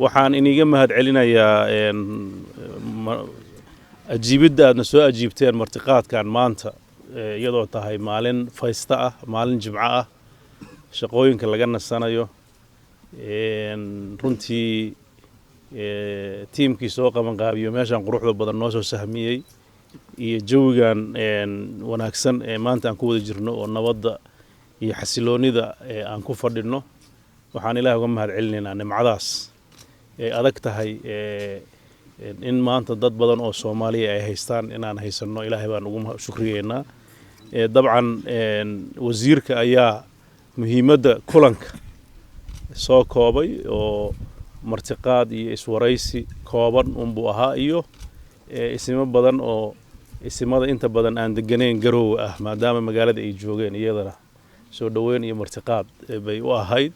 waxaan iniga mahad celinayaa ajiibidda aadna soo ajiibteen martiqaadkan maanta iyadoo tahay maalin faysta ah maalin jimco ah shaqooyinka laga nasanayo runtii tiimkii soo qaban qaabiyo meeshan quruxda badan noo soo sahmiyey iyo jawigan wanaagsan ee maanta aan ku wada jirno oo nabadda iyo xasiloonida aan ku fadhino waxaan ilaahay uga mahad celinaynaa nimcadaas ee adag tahay in maanta dad badan oo Soomaaliya ay haystaan inaan haysano ilaahay baan ugu shukriyeynaa dabcan wasiirka ayaa muhiimadda kulanka soo koobay oo martiqaad iyo iswaraysi kooban buu ahaa iyo isimo badan oo isimada inta badan aan deganeyn Garowe ah maadaama magaalada ay joogeen iyadana soo dhaweyn iyo martiqaad bay u ahayd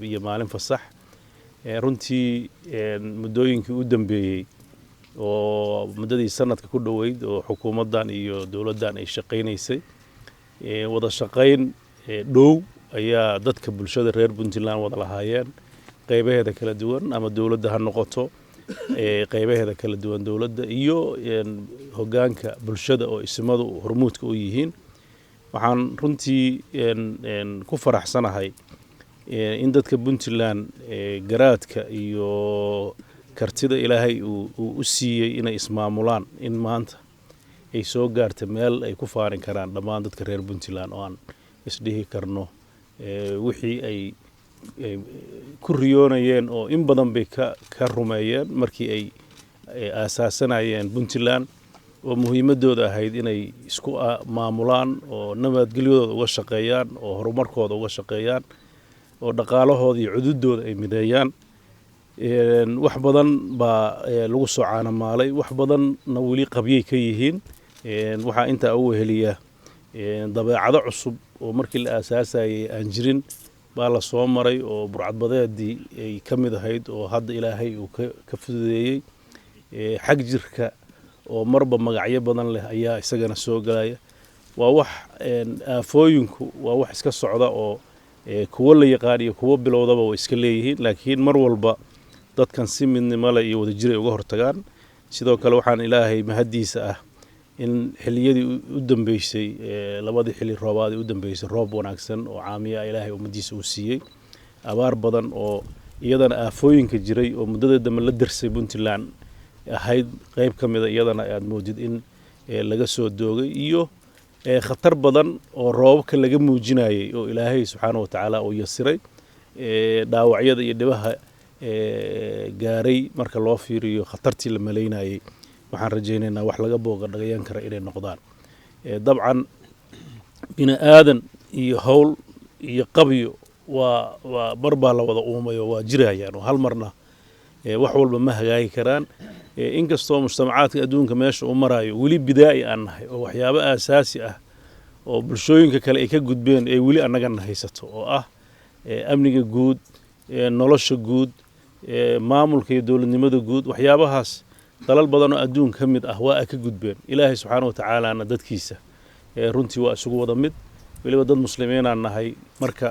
iyo maalin fasax runtii muddooyinkii u dambeeyay oo muddadii sanadka ku dhaweyd oo xukuumaddan iyo dawladdan ay shaqeynaysay wada shaqeyn dhow ayaa dadka bulshada reer Puntland wada lahaayeen qaybaheeda kala duwan ama dawladda ha noqoto qaybaheeda kala duwan dawladda iyo hoggaanka bulshada oo isimadu hormuudka u yihiin waxaan runtii ku faraxsanahay in dadka Puntland garaadka iyo kartida ilaahay uu siiyay inay ismaamulaan in maanta ay soo gaartay meel ay ku faarin karaan dhammaan dadka reer Puntland oo aan isdhihi karno wixii ay ku riyoonayeen oo in badan bay ka rumeeyeen markii ay aasaasanayeen Puntland oo muhiimadooda ahayd inay isku maamulaan oo nabadgelyadooda uga shaqeeyaan oo horumarkooda uga shaqeeyaan oo dhaqaalahooda iyo cududooda ay mideeyaan wax badan baa lagu soo caanamaalay wax badanna weli qabyay ka yihiin waxa inta uu heliya dabeecado cusub oo markii la aasaasayay aan jirin baa la soo maray oo burcadbadeedii ay ka mid ahayd oo hadda ilaahay uu ka fududeeyay xag jirka oo marba magacyo badan leh ayaa isagana soo galaya waa wax aafooyinku waa wax iska socda oo kuwa la yaqaan iyo kuwa bilowdaba way iska leeyihiin laakiin mar walba dadkan si midnimo leh iyo wada jir ay uga hortagaan sidoo kale waxaan ilaahay mahadiisa ah in xilliyadii u dambeysay labadii xilli roobaad u dambeysay roob wanaagsan oo caamiya ilaahay umadiisa uu siiyay abaar badan oo iyadana aafooyinka jiray oo muddada dambe la darsay Puntland ahayd qayb kamid ah iyadana aad moodid in laga soo doogay iyo khatar badan oo roobka laga muujinayay oo ilaahay subxaanahu wa tacaala uu yasiray dhaawacyada iyo dhibaha gaaray marka loo fiiriyo khatartii la maleynayay waxaan rajaynaynaa wax laga booga dhagayan kara inay noqdaan dabcan bini aadan iyo hawl iyo qabyo waa barbaa la wada uumayo waa jirayaan oo hal marna wax walba ma hagaagi karaan inkastoo mujtamacaadka adduunka meesha uu marayo weli bidaa'i aan nahay oo waxyaabo aasaasi ah oo bulshooyinka kale ay ka gudbeen ee weli annagana haysato oo ah amniga guud nolosha guud maamulka iyo dawladnimada guud waxyaabahaas dalal badan oo adduun ka mid ah waa ka gudbeen ilaahay subxaanahu wa tacaala dadkiisa runtii waa isugu wada mid waliba dad muslimiin aan nahay marka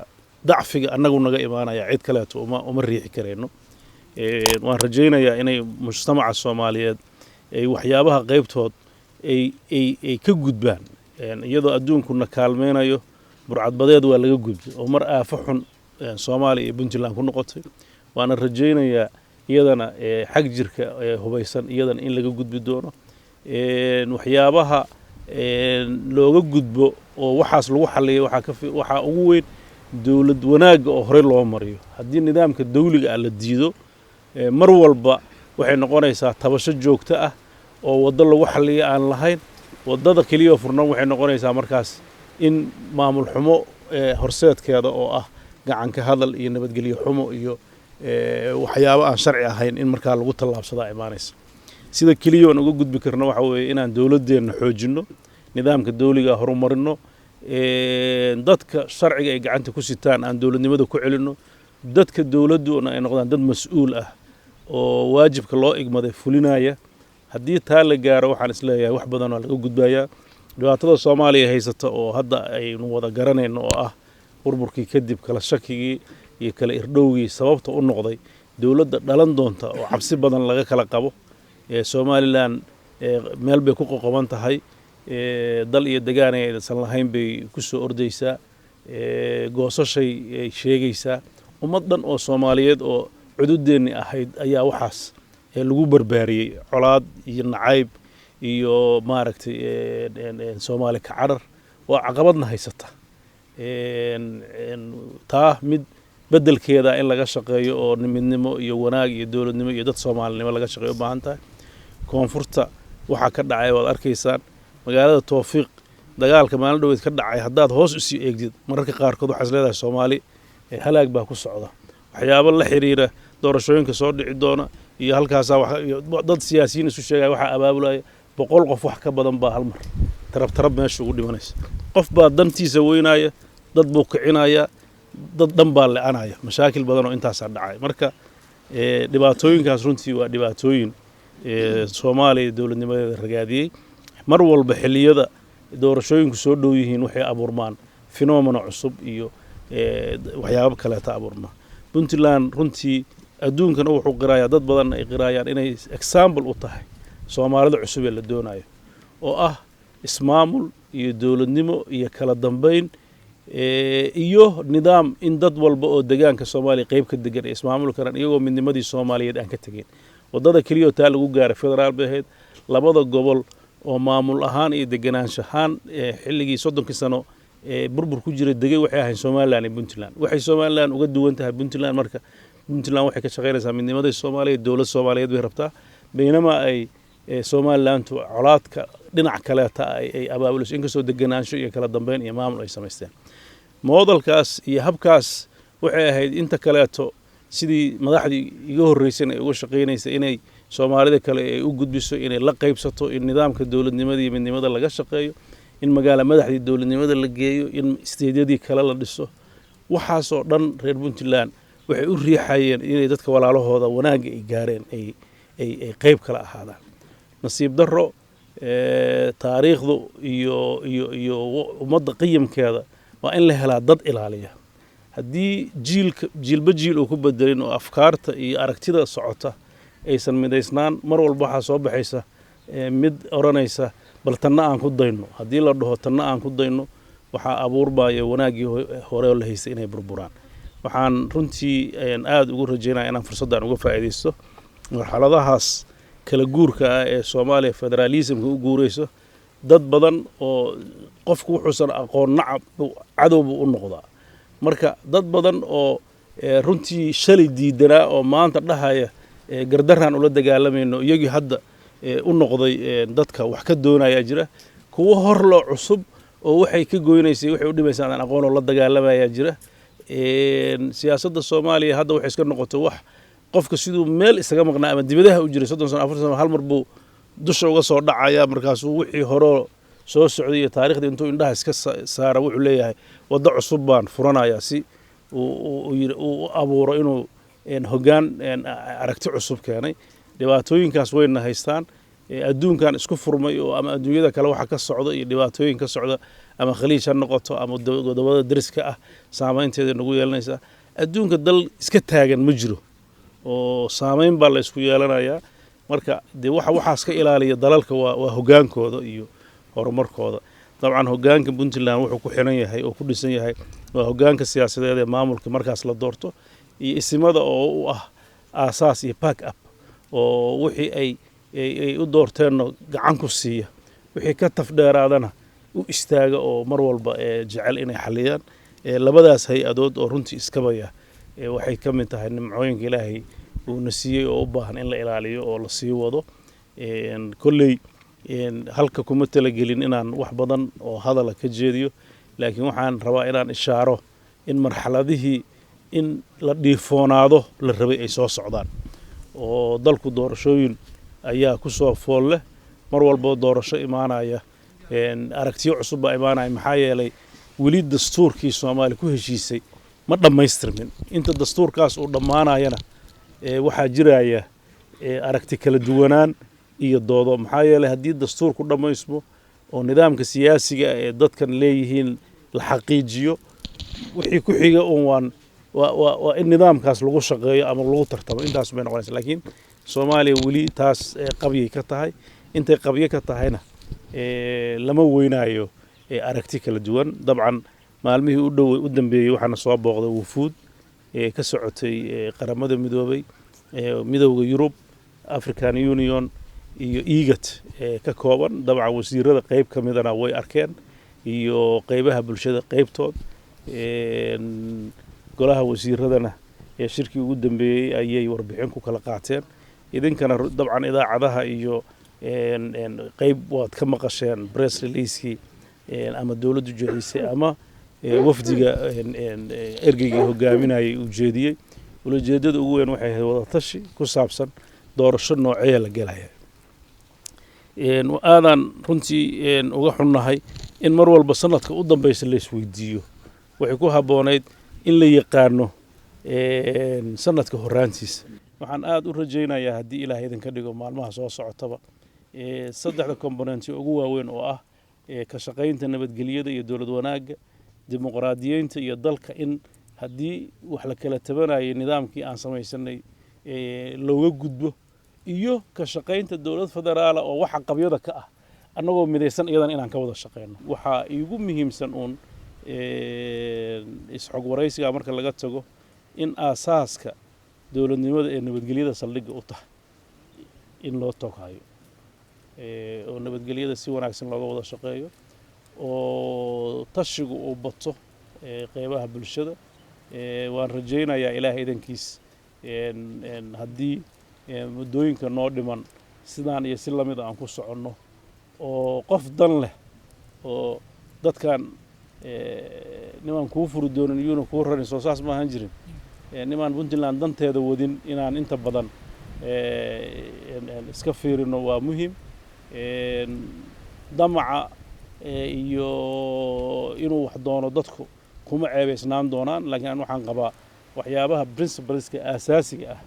dacfiga annagu naga imaanaya cid kale uma riixi kareyno waan rajaynayaa inay mujtamaca Soomaaliyeed ay waxyaabaha qaybtood ay ka gudbaan iyadoo adduunkuna kaalmeynayo burcadbadeed waa laga gudbay oo mar aafo xun Soomaaliya iyo Puntland ku noqotay waana rajaynayaa iyadana xag jirka hubaysan iyadana in laga gudbi doono waxyaabaha looga gudbo oo waxaas lagu xalliyo waxa ugu weyn dawlad wanaaga oo hore loo mariyo haddii nidaamka dawliga ah la diido mar walba waxay noqonaysaa tabasho joogto ah oo waddo lagu xalliyo aan lahayn waddada kaliya furnan waxay noqonaysaa markaas in maamul xumo horseedkeeda oo ah gacan ka hadal iyo nabadgelyo xumo iyo waxyaabo aan sharci ahayn in markaa lagu tallaabsada imaanaysa sida kaliya aan uga gudbi karno waxa weeye inaan dawladdeena xoojino nidaamka dawliga horumarino dadka sharciga ay gacanta ku sitaan aan dawladnimada ku celino dadka dawladuna ay noqdaan dad mas'uul ah oo waajibka loo igmaday fulinaya haddii taa la gaaro waxaan isleeyahay wax badan oo laga gudbayaa dhibaatada Soomaaliya haysata oo hadda aynu wada garanayno oo ah burburkii kadib kala shakigii iyo kala irdhowgii sababta u noqday dawladda dhalan doonta oo cabsi badan laga kala qabo Somaliland meel bay ku qoqoban tahay dal iyo degaan aysan lahayn bay ku soo ordaysaa goosashay ay sheegaysaa ummad dhan oo Soomaaliyeed oo cududeeni ahayd ayaa waxaas lagu barbaariyay colaad iyo nacayb iyo maaragtay Soomaali ka carar waa caqabadna haysata taa mid bedelkeeda in laga shaqeeyo oo midnimo iyo wanaag iyo dawladnimo iyo dad Soomaalinimo laga shaqeeyo baahan tahay koonfurta waxa ka dhacay waad arkaysaan magaalada Tawfiiq dagaalka maalin dhaweed ka dhacay haddaad hoos u sii eegdid mararka qaarkood waxaad leedahay Soomaali halaag baa ku socda waxyaabo la xiriira doorashooyinka soo dhici doona iyo halkaas dad siyaasiyiin isu sheegay waxa abaabulaya 100 qof wax ka badan baa hal mar tarab meesha ugu dhimanaysa qof baa dantiisa weynaya dad buu kicinaya dad dhan baa la'aanaya mashaakil badan oo intaas dhacay marka dhibaatooyinkaas runtii waa dhibaatooyin Soomaaliya dawladnimadeeda ragaadiyay mar walba xilliyada doorashooyinku soo dhow yihiin waxay abuurmaan fenomeno cusub iyo waxyaabo kale ta abuurmaan Puntland runtii adduunkana wuxuu qirayaa dad badan ay qirayaan inay example u tahay Soomaalida cusub ee la doonayo oo ah ismaamul iyo dawladnimo iyo kala dambeyn iyo nidaam in dad walba oo deegaanka Soomaaliya qayb ka degan ismaamul karan iyagoo midnimadii Soomaaliyeed aan ka tagin wadada kaliya taa lagu gaaray federaal baheed labada gobol oo maamul ahaan iyo deganaanshahan xilligii 30 sano burbur ku jiray degay waxay ahayn Soomaaliland iyo Puntland waxay Soomaaliland uga duwan tahay Puntland marka Puntland waxay ka shaqeynaysaa midnimadii Soomaaliyeed dawlad Soomaaliyeed way rabtaa baynama ay Soomaaliland colaadka dhinac kale ay abaabulayso inkastoo deganaansho iyo kala dambeyn iyo maamul ay sameysteen moodalkaas iyo habkaas waxay ahayd inta kaleeto sidii madaxdii iga horeysay ay uga shaqeynaysaa inay Soomaalida kale ay u gudbiso inay la qaybsato in nidaamka dawladnimada iyo midnimada laga shaqeeyo in magaala madaxdii dawladnimada la geeyo in isteediyadii kale la dhiso waxaas oo dhan reer Puntland waxay u riixayeen inay dadka walaalahooda wanaag ay gaareen ay qayb kala ahaadaan nasiib darro taariikhdu iyo ummadda qiyamkeeda waa in la helaa dad ilaaliya haddii jiilba jiil uu ku bedelin oo afkaarta iyo aragtida socota aysan midaysnaan mar walba waxaa soo baxaysa mid oranaysa bal tanna aan ku dayno haddii la dhaho tanna aan ku dayno waxaa abuurmaya wanaaggii hore oo la haystay inay burburaan waxaan runtii aad ugu rajaynayaa inaan fursaddan uga faa'iidaysto marxaladahaas kala guurka ah ee Soomaaliya federalismka u guurayso dad badan oo qofku wuxuusan aqoon nacab cadowbu u noqdaa marka dad badan oo runtii shalay diidanaa oo maanta dhahaya gardaraan ula dagaalamayno iyagii hadda u noqday dadka wax ka doonaya jira kuwa hor loo cusub oo waxay ka gooynaysay waxay u dhimaysaa aan aqoon oo la dagaalamaya jira siyaasadda Soomaaliya hadda waxay iska noqotay wax qofka sidoo meel isaga maqnaa ama dibadaha u jiray 30 sano 40 sano hal mar buu dusha uga soo dhacaya markaas wixii hore soo socday taariikhda intuu indhaha iska saara wuxuu leeyahay wada cusub baan furanaya si uu abuuro inuu hoggaan aragti cusub keenay dhibaatooyinkaas wayna haystaan adduunkan isku furmay oo ama adduunyada kale waxa ka socda iyo dhibaatooyin ka socda ama khaliij ha noqoto ama wadamada dariska ah saameynteeda nagu yeelanaysa adduunka dal iska taagan ma jiro oo saameyn baa la isku yeelanayaa marka dee waxaas ka ilaaliya dalalka waa hogaankooda iyo horumarkooda dabcan hogaanka Puntland wuxuu ku xiran yahay oo ku dhisan yahay waa hogaanka siyaasadeed ee maamulka markaas la doorto iyo isimada oo u ah aasaas iyo back up oo wixii ay u doorteen gacan ku siiya wixii ka tafdheeraadana u istaaga oo mar walba jecel inay xaliyaan labadaas hay-adood oo runtii iskabaya waxay ka mid tahay nimcooyinka Ilaahay uu na siiyey oo u baahan in la ilaaliyo oo la sii wado kolley halka kuma talagelin inaan wax badan oo hadal ka jeediyo laakiin waxaan rabaa inaan ishaaro in marxaladihii in la dhiifoonaado la rabay ay soo socdaan oo dalku doorashooyin ayaa ku soo fool leh mar walba doorasho imaanaya aragtiyo cusub baa imaanaya maxaa yeelay weli dastuurkii Soomaali ku heshiisay ma dhammaystirmin inta dastuurkaas uu dhammaanayana waxaa jiraya aragti kala duwanaan iyo doodo maxaa yeelay haddii dastuurku dhammaysmo oo nidaamka siyaasiga ee dadkan leeyihiin la xaqiijiyo wixii ku xiga waa in nidaamkaas lagu shaqeeyo ama lagu tartamo intaas bay noqonaysaa laakiin Soomaaliya weli taas qabyay ka tahay intay qabyo ka tahayna lama weynaayo aragti kala duwan dabcan maalmihii u dambeeyay waxaana soo booqday wufuud ka socotay qaramada midoobay midowga Yurub African Union iyo IGAD ka kooban dabcan wasiirada qayb ka midana way arkeen iyo qaybaha bulshada qaybtood golaha wasiiradana shirkii ugu dambeeyay ayay warbixin ku kala qaateen idinkana dabcan idaacadaha iyo qayb waad ka maqasheen press release-kii ama dawladdu jeedisay ama wafdiga ergeyga hogaaminayay uu jeediyey ujeedada ugu weyn waxay ahayd wada tashi ku saabsan doorasho noocee la galaya aadan runtii uga xunnahay in mar walba sanadka u dambaysa la isweydiiyo waxay ku haboonayd in la yaqaano sanadka horaantiisa waxaan aad u rajaynayaa haddii Ilaahay idinka dhigo maalmaha soo socotaba saddexda component ugu waaweyn oo ah ka shaqaynta nabadgelyada iyo dawlad wanaagga dimuqraadiyeynta iyo dalka in haddii wax la kala tabanayo nidaamkii aan samaysanay looga gudbo iyo ka shaqaynta dawlad federaal oo waxa qabyada ka ah annagoo midaysan iyadan inaan ka wada shaqeyno waxa iigu muhiimsan isxog waraysiga marka laga tago in aasaaska dawladnimada ee nabadgelyada saldhigga u tahay in loo tooghayo oo nabadgelyada si wanaagsan looga wada shaqeeyo oo tashigu uu bato qaybaha bulshada waan rajaynayaa Ilaahay idankiis haddii muddooyinka noo dhiman sidaan iyo si lamid aan ku soconno oo qof dan leh oo dadkan niman kuu furi doonin iyuuna kuu rarin soo saas ma ahan jirin niman Puntland danteeda wadin inaan inta badan iska fiirino waa muhiim damaca iyo inuu wax doono dadku kuma ceebaysnaan doonaan laakiin waxaan qabaa waxyaabaha principleska asaasiga ah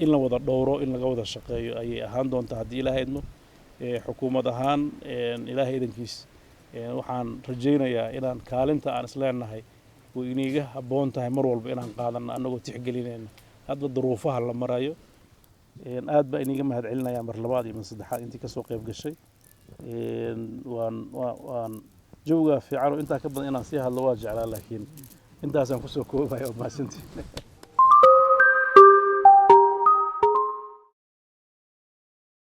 in la wada dhowro in laga wada shaqeeyo ayay ahaan doontaa haddii Ilaahay idmo xukuumad ahaan Ilaahay idankiis waxaan rajaynayaa inaan kaalinta aan isleenahay oo iniga habboon tahay mar walba inaan qaadano annagoo tixgelinayna hadda duruufaha la marayo aad baa iniga mahad celinayaa mar labaad iyo mar saddexaad intii ka soo qayb gashay waan jawga fiican oo intaa ka badan inaan sii hadlo waa jeclaa laakiin intaasaan ku soo koobayo maasantii